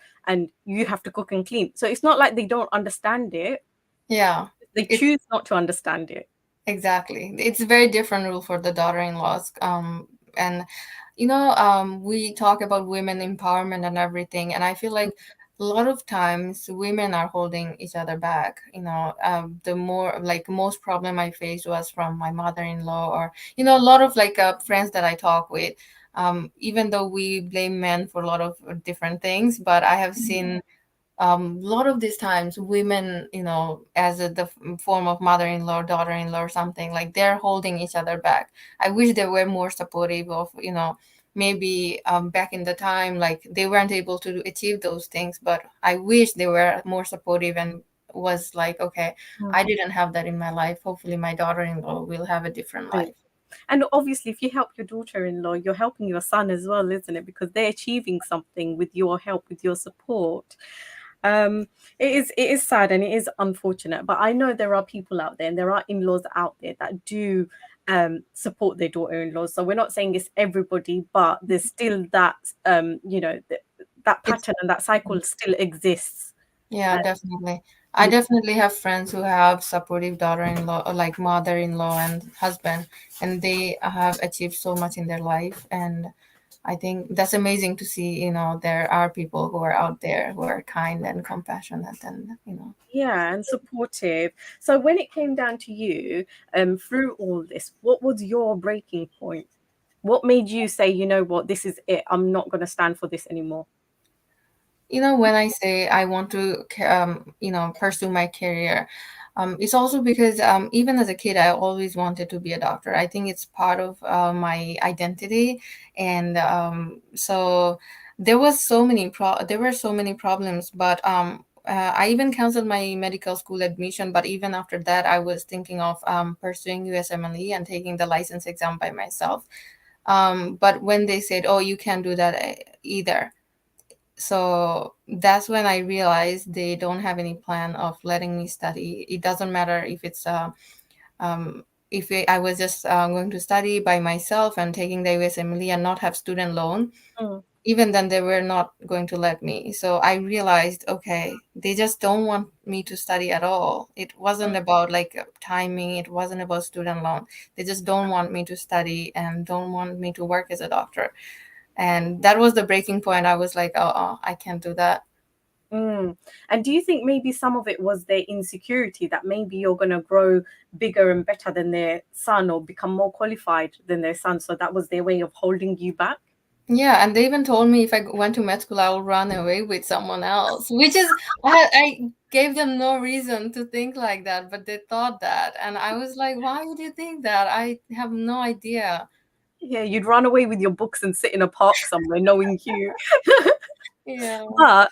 S3: you have to cook and clean. So it's not like they don't understand it.
S6: Yeah.
S3: They
S6: It's
S3: choose not to understand it.
S6: exactly. It's a very different rule for the daughter-in-laws. And we talk about women empowerment and everything, and I feel like a lot of times women are holding each other back. The more, like, most problem I faced was from my mother-in-law, or a lot of, like, friends that I talk with. Even though we blame men for a lot of different things, but I have seen a lot of these times women, as the form of mother-in-law, daughter-in-law, or something, like, they're holding each other back. I wish they were more supportive of, maybe back in the time, like, they weren't able to achieve those things, but I wish they were more supportive, and was like, okay, I didn't have that in my life, hopefully my daughter-in-law will have a different
S3: Right.
S6: life.
S3: And obviously, if you help your daughter-in-law, you're helping your son as well, isn't it? Because they're achieving something with your help, with your support. Um, it is sad and it is unfortunate, but I know there are people out there and there are in-laws out there that do support their daughter-in-laws. So we're not saying it's everybody, but there's still that that
S6: It's
S3: pattern and that cycle still exists.
S6: Yeah,
S3: Uh,
S6: definitely. I
S3: yeah.
S6: definitely have friends who have supportive daughter-in-law, or like mother-in-law and husband, and they have achieved so much in their life. And I think that's amazing to see, there are people who are out there who are kind and compassionate, and.
S3: Yeah, and supportive. So when it came down to you, through all this, what was your breaking point? What made you say, you know what, this is it. I'm not going to stand for this anymore.
S6: When I say I want to, pursue my career, it's also because even as a kid, I always wanted to be a doctor. I think it's part of my identity, and so there were so many problems, but I even canceled my medical school admission. But even after that, I was thinking of pursuing USMLE and taking the license exam by myself. But when they said, "Oh, you can't do that either," so that's when I realized they don't have any plan of letting me study. It doesn't matter if it's I was just going to study by myself and taking the USMLE and not have student loan.
S3: Mm,
S6: Even then, they were not going to let me. So I realized, okay, they just don't want me to study at all. It wasn't about, like, timing. It wasn't about student loan. They just don't want me to study and don't want me to work as a doctor. And that was the breaking point. I was like, oh, I can't do that.
S3: mm. And do you think maybe some of it was their insecurity that maybe you're going to grow bigger and better than their son or become more qualified than their son? So that was their way of holding you back?
S6: Yeah, and they even told me if I went to med school, I will run away with someone else, which is, I gave them no reason to think like that, but they thought that. And I was like, why would you think that? I have no idea.
S3: Yeah, you'd run away with your books and sit in a park somewhere knowing you.
S6: Yeah.
S3: But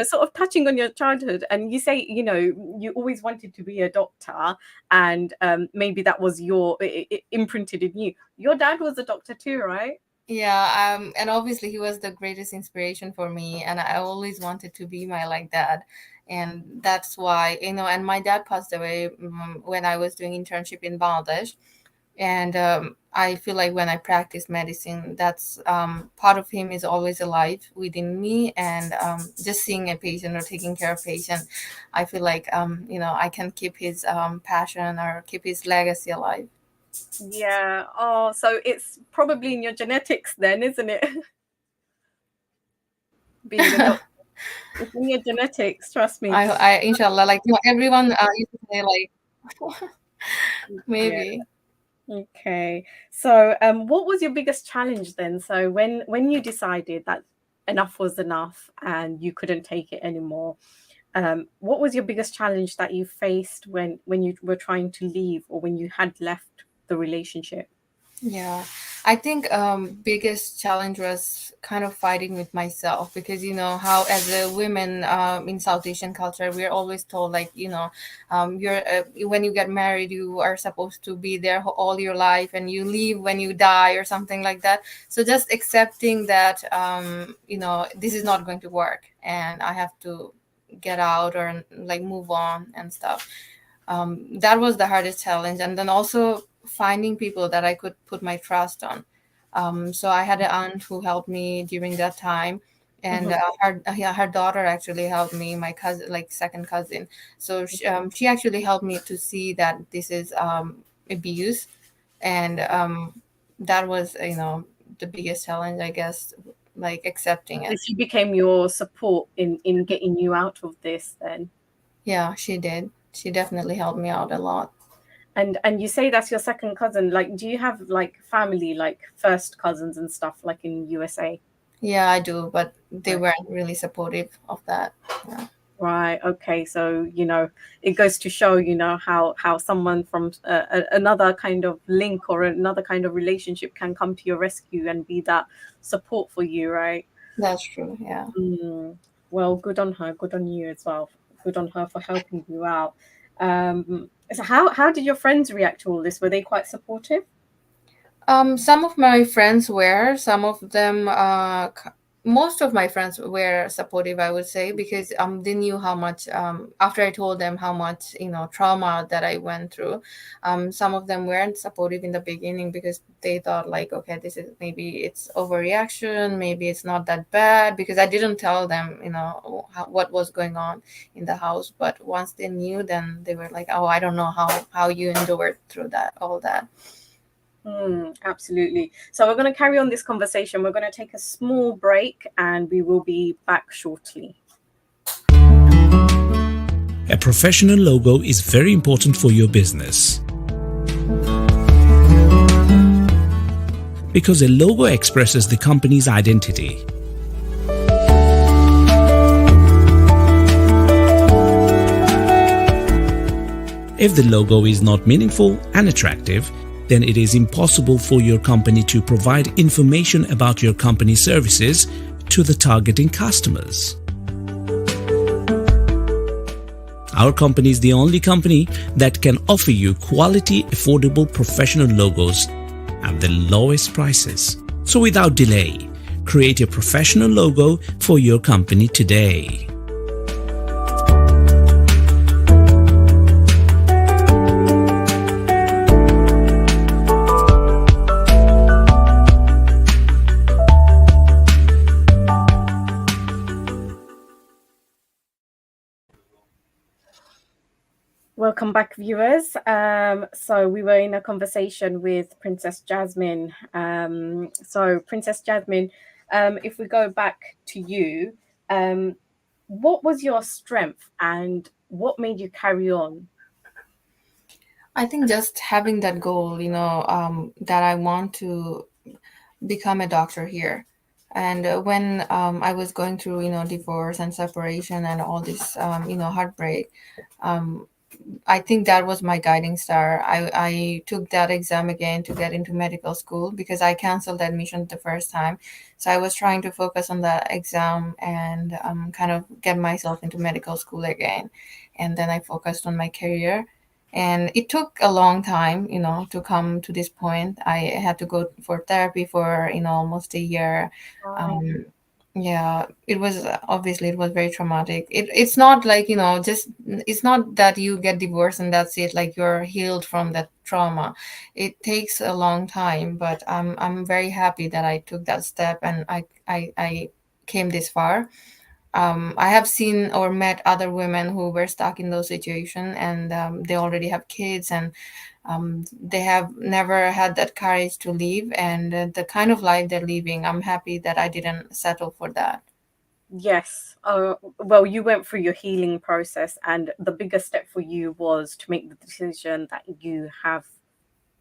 S3: sort of touching on your childhood, and you say, you always wanted to be a doctor, and maybe that was it imprinted in you. Your dad was a doctor too, right?
S6: Yeah, and obviously he was the greatest inspiration for me, and I always wanted to be my like dad. and that's why, and my dad passed away when I was doing internship in Bangladesh. And I feel like when I practice medicine, that's part of him is always alive within me. And just seeing a patient or taking care of patient, I feel like I can keep his passion or keep his legacy alive.
S3: Yeah. Oh, so it's probably in your genetics then, isn't it? Being a doctor. It's in your genetics, trust me.
S6: I inshallah, like everyone used to say like
S3: Yeah.
S6: maybe.
S3: Okay. So, what was your biggest challenge then? So when you decided that enough was enough and you couldn't take it anymore, what was your biggest challenge that you faced when you were trying to leave or when you had left the relationship?
S6: Yeah, I think biggest challenge was kind of fighting with myself, because how as a women in South Asian culture, we're always told like you're when you get married you are supposed to be there all your life and you leave when you die or something like that. So just accepting that this is not going to work and I have to get out or like move on and stuff. That was the hardest challenge, and then also finding people that I could put my trust on. So I had an aunt who helped me during that time, and
S3: Mhm.
S6: her daughter actually helped me, my cousin, like second cousin. So she actually helped me to see that this is abuse, and that was the biggest challenge, I guess, like accepting
S3: So
S6: it.
S3: she became your support in getting you out of this then.
S6: Yeah, she did. She definitely helped me out a lot.
S3: And you say that's your second cousin. Like, do you have like family, like first cousins and stuff, like in USA?
S6: Yeah, I do, but they
S3: Right.
S6: weren't really supportive of that. Yeah.
S3: Right. Okay. So it goes to show how someone from another kind of link or another kind of relationship can come to your rescue and be that support for you, right?
S6: That's true. Yeah.
S3: Mm. Well, good on her. Good on you as well. Good on her for helping you out. So how did your friends react to all this? Were they quite supportive?
S6: Some of my friends were, some of them, most of my friends were supportive, I would say, because they knew how much, after I told them how much, trauma that I went through. Some of them weren't supportive in the beginning because they thought like, okay, this is maybe it's overreaction, maybe it's not that bad, because I didn't tell them, what was going on in the house. But once they knew, then they were like, oh, I don't know how you endured through that, all that.
S3: Absolutely. So we're going to carry on this conversation. We're going to take a small break and we will be back shortly.
S8: A professional logo is very important for your business, because a logo expresses the company's identity. If the logo is not meaningful and attractive, then it is impossible for your company to provide information about your company's services to the targeting customers. Our company is the only company that can offer you quality, affordable, professional logos at the lowest prices. So without delay, create a professional logo for your company today.
S3: Welcome back, viewers. So we were in a conversation with Princess Jasmine. So Princess Jasmine, if we go back to you, what was your strength and what made you carry on?
S6: I think just having that goal, that I want to become a doctor here. And when I was going through, divorce and separation and all this, heartbreak, um, I think that was my guiding star. I took that exam again to get into medical school because I canceled admission the first time. So I was trying to focus on the exam and kind of get myself into medical school again. And then I focused on my career. And it took a long time, to come to this point. I had to go for therapy for, almost a year.
S3: Right.
S6: Um, Yeah, it was obviously it was very traumatic. It's not like, just it's not that you get divorced and that's it, like you're healed from that trauma. It takes a long time, but I'm very happy that I took that step and I came this far. I have seen or met other women who were stuck in those situations, and they already have kids, and they have never had that courage to leave. And the kind of life they're living, I'm happy that I didn't settle for that.
S3: Yes. Well, you went through your healing process, and the biggest step for you was to make the decision that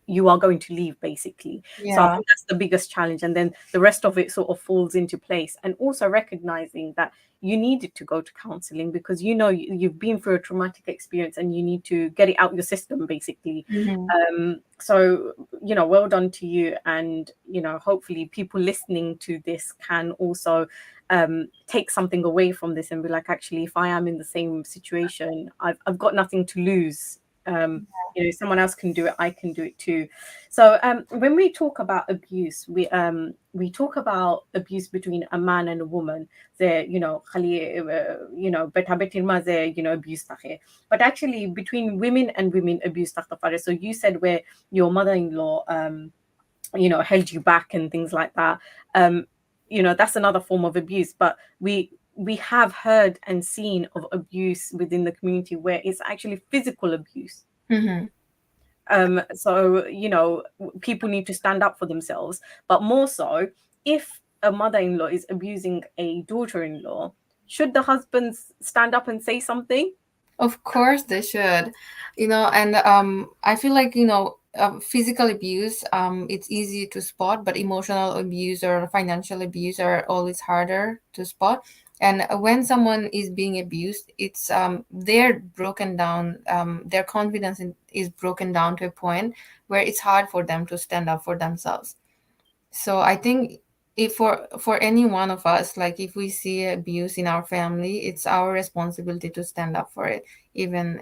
S3: you are going to leave, basically. So I
S6: Yeah.
S3: think that's the biggest challenge, and then the rest of it sort of falls into place. And also recognizing that you needed to go to counseling because you've been through a traumatic experience and you need to get it out your system, basically.
S6: Mhm.
S3: So well done to you, and hopefully people listening to this can also take something away from this and be like, actually, if I am in the same situation, I've got nothing to lose. Someone else can do it, I can do it too. So when we talk about abuse, we talk about abuse between a man and a woman. There, beta betin ma there, abuse tahe. But actually between women and women, abuse tahe. So you said where your mother-in-law held you back and things like that. That's another form of abuse. But we have heard and seen of abuse within the community where it's actually physical abuse.
S6: Mhm.
S3: So people need to stand up for themselves, but more so, if a mother-in-law is abusing a daughter-in-law, should the husbands stand up and say something?
S6: Of course they should. And I feel like, physical abuse, it's easy to spot, but emotional abuse or financial abuse are always harder to spot. And when someone is being abused, it's they're broken down, their confidence is broken down to a point where it's hard for them to stand up for themselves. So I think, if for any one of us, like if we see abuse in our family, it's our responsibility to stand up for it. Even,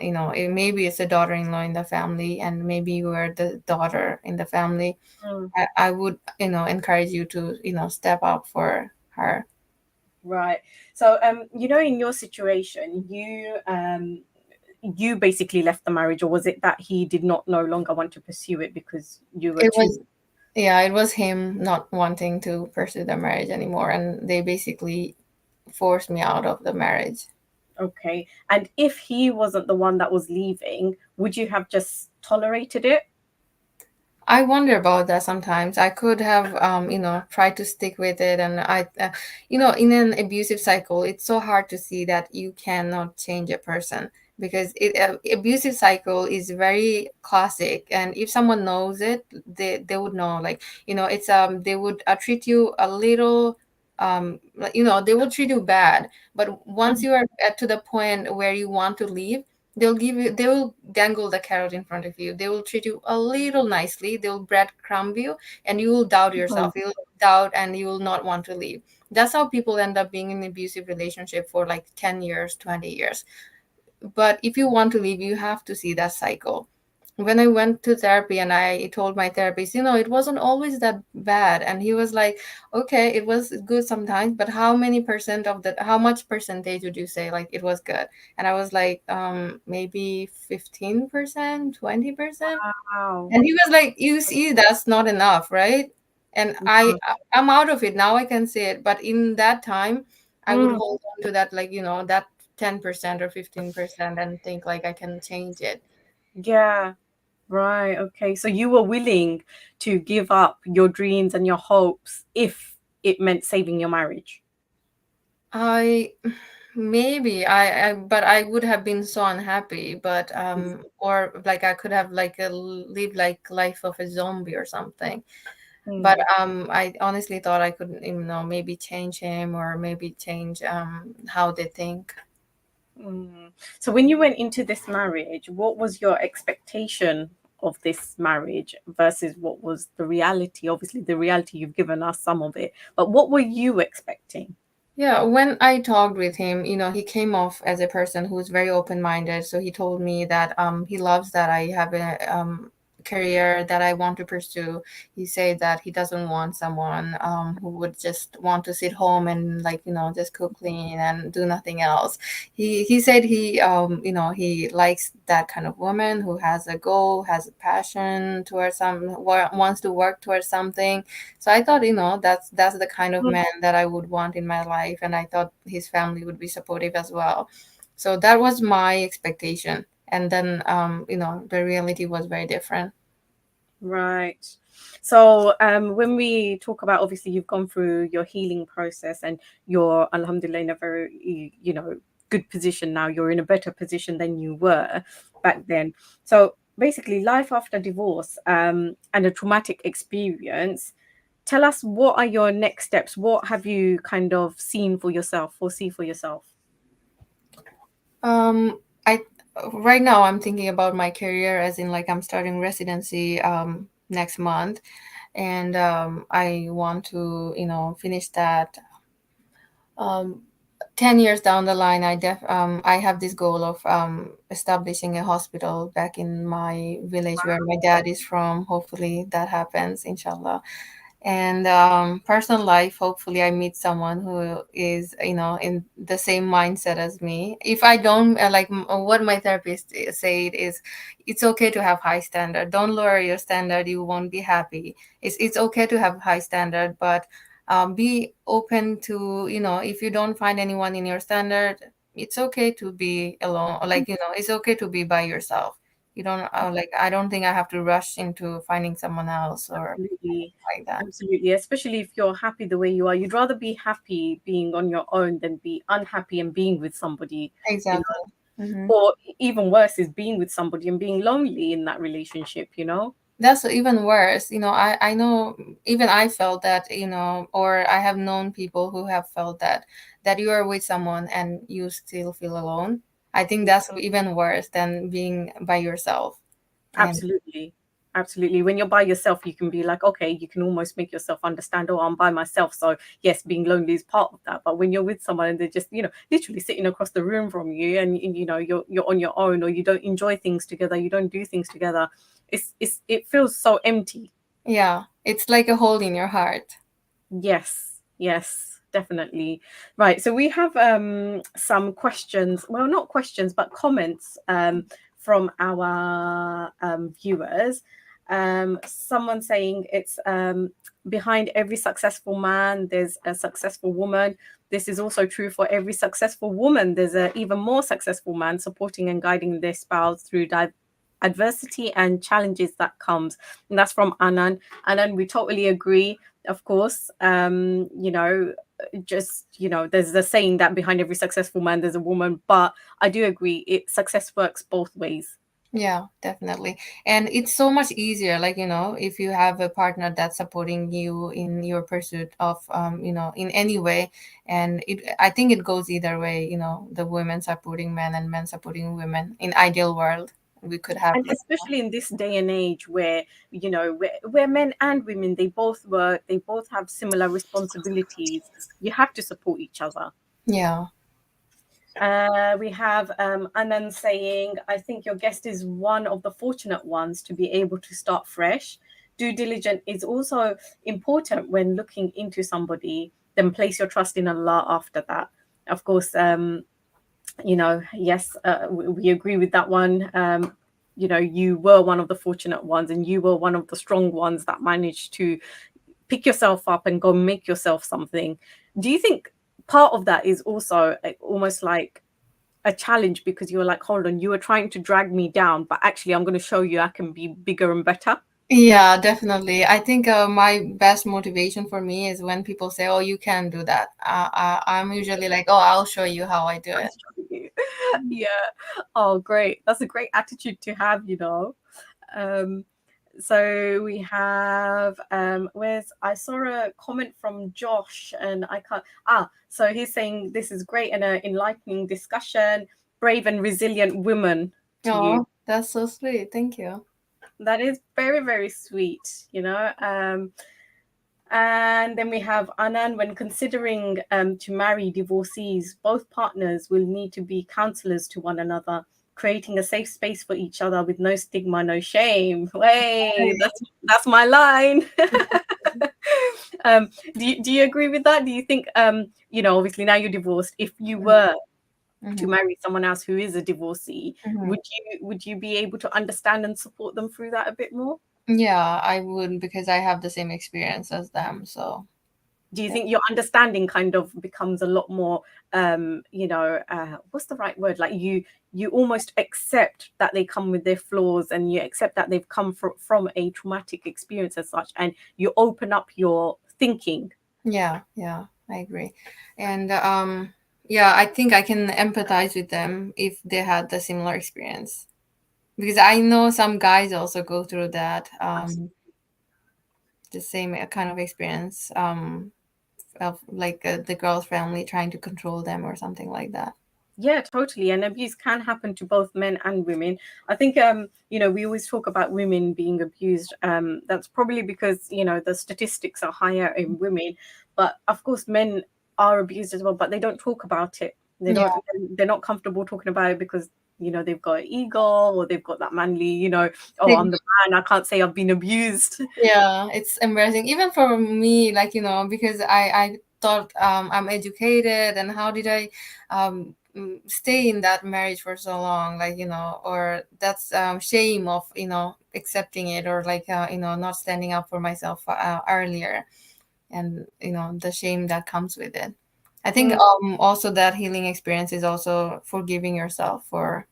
S6: maybe it's a daughter-in-law in the family, and maybe you are the daughter in the family.
S3: Mm,
S6: I would, encourage you to, step up for her.
S3: right. So in your situation, you basically left the marriage, or was it that he did not no longer want to pursue it because you were
S6: It
S3: too?
S6: was Yeah, it was him not wanting to pursue the marriage anymore, and they basically forced me out of the marriage.
S3: Okay. And if he wasn't the one that was leaving, would you have just tolerated it?
S6: I wonder about that sometimes. I could have, tried to stick with it. And in an abusive cycle, it's so hard to see that you cannot change a person, because abusive cycle is very classic. And if someone knows it, they would know. Like, it's they would treat you a little, they will treat you bad. But once you are at to the point where you want to leave, they will dangle the carrot in front of you. They will treat you a little nicely. They'll breadcrumb you, and you will doubt yourself.
S3: Mhm.
S6: You'll doubt, and you will not want to leave. That's how people end up being in an abusive relationship for like 10 years, 20 years. But if you want to leave, you have to see that cycle. When I went to therapy and I told my therapist, it wasn't always that bad. And he was like, okay, it was good sometimes, but how much percentage would you say like it was good? And I was like, maybe 15%, 20%.
S3: Wow.
S6: And he was like, you see, that's not enough, right? And I'm out of it now. I can say it, but in that time, I would
S3: Mm,
S6: hold on to that, like, that 10% or 15%, and think like I can change it.
S3: yeah. Right. Okay. So you were willing to give up your dreams and your hopes if it meant saving your marriage.
S6: I maybe but I would have been so unhappy, but or like I could have like lived like life of a zombie or something. But
S3: Mm,
S6: I honestly thought I could, maybe change him, or maybe change how they think.
S3: mm. So when you went into this marriage, what was your expectation of this marriage versus what was the reality? Obviously, the reality you've given us some of it, but what were you expecting?
S6: Yeah, when I talked with him, he came off as a person who's very open-minded. So he told me that he loves that I have a career that I want to pursue. He said that he doesn't want someone who would just want to sit home and like just cook, clean, and do nothing else. He said he likes that kind of woman who has a goal, has a passion towards wants to work towards something. So I thought that's the kind of man that I would want in my life, and I thought his family would be supportive as well. So that was my expectation, and then the reality was very different.
S3: Right. So when we talk about, obviously you've gone through your healing process and you're alhamdulillah in a very good position now. You're in a better position than you were back then. So basically life after divorce and a traumatic experience, tell us, what are your next steps? What have you kind of seen for yourself, foresee for yourself?
S6: I right now I'm thinking about my career, as in like I'm starting residency next month, and I want to finish that. 10 years down the line, I have this goal of establishing a hospital back in my village where my dad is from. Hopefully that happens, inshallah. And personal life, hopefully I meet someone who is in the same mindset as me. If I don't what my therapist said is, it's okay to have high standard, don't lower your standard, you won't be happy. It's okay to have high standard, but be open to if you don't find anyone in your standard, it's okay to be alone, or it's okay to be by yourself. You don't I don't think I have to rush into finding someone else or
S3: Absolutely.
S6: like that.
S3: Absolutely. Especially if you're happy the way you are. You'd rather be happy being on your own than be unhappy and being with somebody, you
S6: Exactly.
S3: know.
S6: Hmm.
S3: Or even worse is being with somebody and being lonely in that relationship.
S6: That's even worse. I know, even I felt that, or I have known people who have felt that you are with someone and you still feel alone. I think that's even worse than being by yourself. And
S3: Absolutely. Absolutely. When you're by yourself, you can be like, okay, you can almost make yourself understand, oh, I'm by myself. So yes, being lonely is part of that. But when you're with someone and they're just, literally sitting across the room from you, and you're on your own, or you don't enjoy things together, you don't do things together, it feels so empty.
S6: yeah, it's like a hole in your heart.
S3: Yes, yes, definitely. Right. So we have some questions. Well, not questions, but comments from our viewers. Someone saying it's behind every successful man, there's a successful woman. This is also true for every successful woman. There's a even more successful man supporting and guiding their spouse through adversity and challenges that comes. And that's from Anan. Anan, we totally agree. Of course, there's the saying that behind every successful man there's a woman, but I do agree, success works both ways.
S6: Yeah, definitely. And it's so much easier, if you have a partner that's supporting you in your pursuit of, in any way. And I think it goes either way, the women supporting men and men supporting women. In ideal world, we could have
S3: And especially in this day and age where where men and women, they both work, they both have similar responsibilities, you have to support each other.
S6: yeah.
S3: We have Anand saying, I think your guest is one of the fortunate ones to be able to start fresh. Due diligence is also important when looking into somebody, then place your trust in Allah after that. Of course, yes, we agree with that one. You were one of the fortunate ones, and you were one of the strong ones that managed to pick yourself up and go make yourself something. Do you think part of that is also almost like a challenge, because you're like, hold on, you were trying to drag me down, but actually I'm going to show you I can be bigger and better?
S6: Yeah, definitely. I think my best motivation for me is when people say, "Oh, you can do that." I'm usually like, "Oh, I'll show you how I do it."
S3: Yeah. Oh, great. That's a great attitude to have. Um, so we have I saw a comment from Josh, and I can't so he's saying this is great and an enlightening discussion. Brave and resilient women to you.
S6: Oh, that's so sweet. Thank you.
S3: That is very, very sweet. And then we have Anand, when considering to marry divorcees, both partners will need to be counselors to one another. creating a safe space for each other with no stigma, no shame. Way, that's my line. Do you agree with that? Do you think obviously now you're divorced, if you were to marry someone else who is a divorcee, would you be able to understand and support them through that a bit more?
S6: Yeah, I would, because I have the same experience as them. So
S3: do you think your understanding kind of becomes a lot more what's the right word, like you almost accept that they come with their flaws, and you accept that they've come from a traumatic experience as such, and you open up your thinking?
S6: yeah, I agree. And yeah, I think I can empathize with them if they had the similar experience, because I know some guys also go through that, the same kind of experience, of like the girl's family trying to control them or something like that.
S3: Yeah, totally. And abuse can happen to both men and women. I think we always talk about women being abused. That's probably because the statistics are higher in women, but of course men are abused as well, but they don't talk about it.
S6: Yeah.
S3: They're not comfortable talking about it because they've got an ego, or they've got that manly, oh, I'm the man, I can't say I've been abused.
S6: Yeah, it's embarrassing even for me, like, because I thought, I'm educated, and how did I stay in that marriage for so long, like, or that's shame of accepting it, or like not standing up for myself earlier, and the shame that comes with it. I think also that healing experience is also forgiving yourself for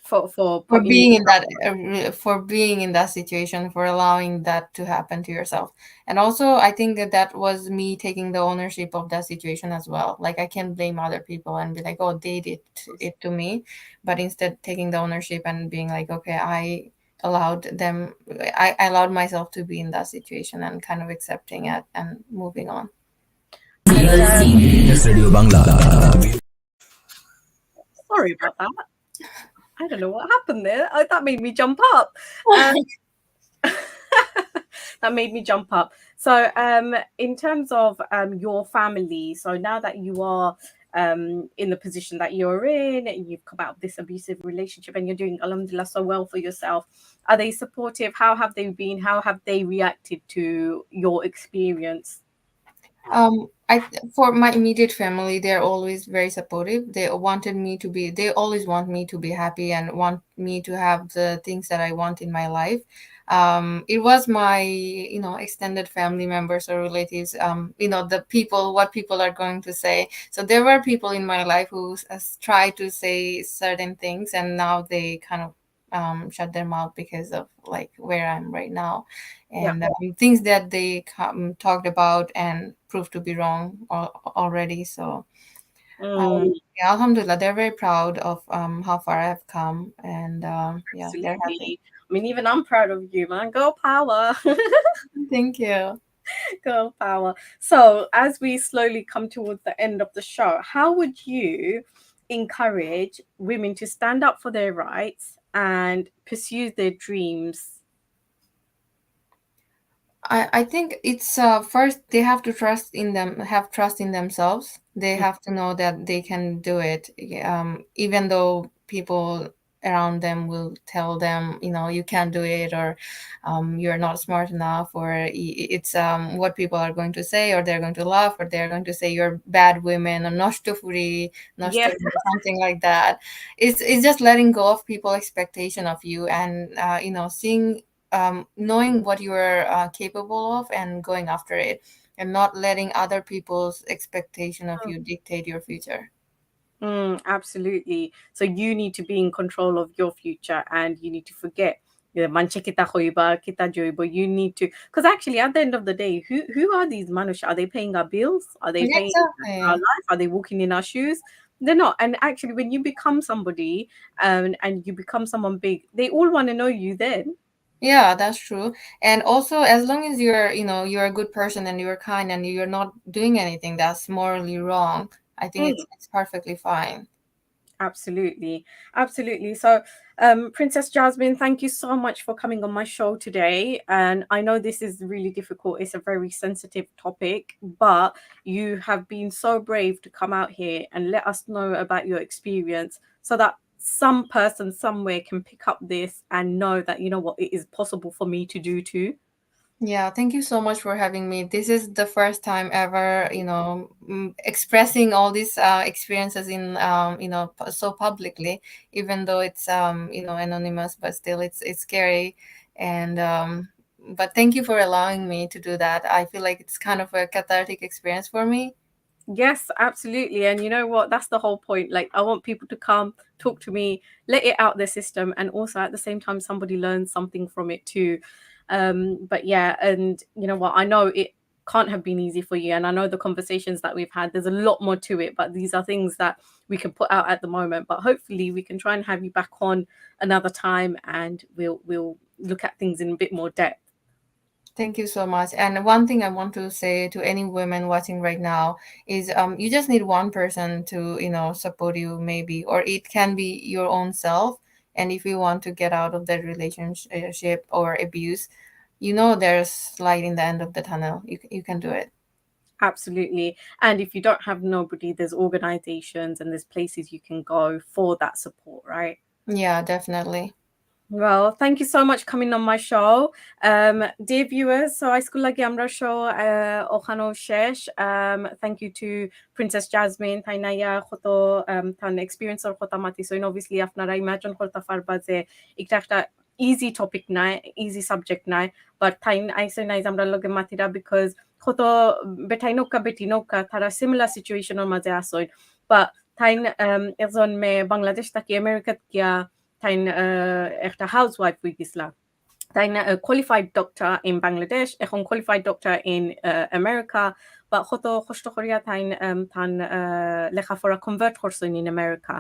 S3: for
S6: for
S3: putting
S6: being in that for being in that situation, for allowing that to happen to yourself. And also I think that was me taking the ownership of that situation as well. Like, I can't blame other people and be like, oh, they did it to me, but instead taking the ownership and being like, okay, I allowed myself to be in that situation, and kind of accepting it and moving on.
S3: Sorry about that. I don't know what happened there. That made me jump up. That made me jump up. So, in terms of your family, so now that you are in the position that you're in, and you've come out of this abusive relationship, and you're doing, alhamdulillah, so well for yourself, are they supportive? How have they been? How have they reacted to your experience?
S6: For my immediate family, they're always very supportive. They always want me to be happy, and want me to have the things that I want in my life. It was my extended family members or relatives, what people are going to say. So there were people in my life who tried to say certain things, and now they kind of shut their mouth because of like where I'm right now, and things that they talked about and proved to be wrong already. So yeah, alhamdulillah, they're very proud of how far I've come, and yeah, they're happy.
S3: I mean, even I'm proud of you, man. Girl power.
S6: Thank you.
S3: Girl power. So, as we slowly come towards the end of the show, how would you encourage women to stand up for their rights and pursue their dreams?
S6: I think it's first they have to have trust in themselves. They have to know that they can do it, even though people around them will tell them, you can't do it, or you're not smart enough, or it's what people are going to say, or they're going to laugh, or they're going to say you're bad women, or noshto
S3: Yeah.
S6: something like that. It's just letting go of people expectation of you, and seeing, knowing what you are capable of, and going after it, and not letting other people's expectation of you dictate your future.
S3: Absolutely. So you need to be in control of your future, and you need to forget. Manche kita hoiba, kita joiba. You need to, because actually, at the end of the day, who are these manusha? Are they paying our bills? Are they paying our life? Are they walking in our shoes? They're not. And actually, when you become somebody, and you become someone big, they all want to know you then.
S6: Yeah, that's true. And also, as long as you're a good person, and you're kind, and you're not doing anything that's morally wrong, I think it's perfectly fine.
S3: Absolutely. Absolutely. So, Princess Jasmine, thank you so much for coming on my show today. And I know this is really difficult. It's a very sensitive topic, but you have been so brave to come out here and let us know about your experience, so that some person somewhere can pick up this and know that, you know what, it is possible for me to do too.
S6: Yeah, thank you so much for having me. This is the first time ever, expressing all these experiences in, so publicly, even though it's, anonymous, but still it's scary. And, but thank you for allowing me to do that. I feel like it's kind of a cathartic experience for me.
S3: Yes, absolutely. And you know what? That's the whole point. Like, I want people to come, talk to me, let it out their system, and also at the same time, somebody learns something from it too. But yeah, and you know what? I know it can't have been easy for you, and I know the conversations that we've had, there's a lot more to it, but these are things that we can put out at the moment. But hopefully, we can try and have you back on another time, and we'll look at things in a bit more depth.
S6: Thank you so much. And one thing I want to say to any women watching right now is, you just need one person to, support you maybe, or it can be your own self. And if you want to get out of that relationship or abuse, there's light in the end of the tunnel. You can do it.
S3: Absolutely. And if you don't have nobody, there's organizations and there's places you can go for that support, right?
S6: Yeah, definitely.
S3: Well, thank you so much coming on my show. Dear viewers, so I school lagi amra show okhano shesh. Thank you to Princess Jasmine, Tainaya khoto tan experience or khota mati. So obviously আপনারা imagine করতে পারবা যে এটা একটা easy topic নাই, easy subject নাই, but ta인 আইসে নাই আমরা লগে মাতিরা because khoto বেটাই নৌকা বেটি নৌকা তারা similar situation এর মাঝে আসই, but ta인 একজন মেয়ে বাংলাদেশ থেকে আমেরিকা গিয়া tain একটা হাউসওয়াইফ হয়ে গেছিলা, tain qualified doctor in Bangladesh, এখন qualified doctor in America, বা কত কষ্ট করিয়া tain tan লেখাপড়া কনভার্ট করছেন in America,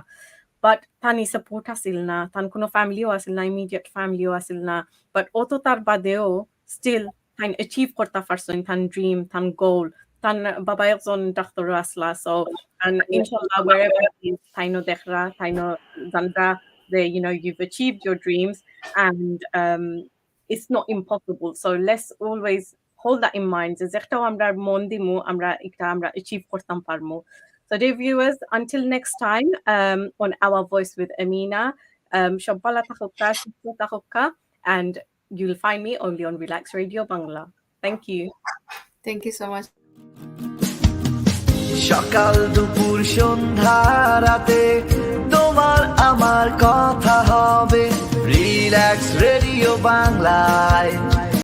S3: but tani support আছিল না, tan কোনো ফ্যামিলিও আছিল না, immediate ফ্যামিলিও আছিল না, but অত তার বাদেও still tain achieve করতে পারছেন tan dream, tan goal, tan বাবা একজন ডাক্তার আসলা, so and inshallah wherever it is taino দেখরা taino জানরা that you've achieved your dreams, and it's not impossible, so let's always hold that in mind যে যেটাও আমরা মন দিমু আমরা একটা আমরা achieve করতাম পারমু. So dear viewers, until next time, on Our Voice with Amina, সব ভালো থাকুকা, সুস্থ থাকুকা, and you'll find me only on Relaks Radio Bangla. Thank you.
S6: Thank you so much.
S1: সকাল দুপুর সন্ধ্যা রাতে তোমার আমার কথা হবে রিল্যাক্স রেডিও বাংলায়।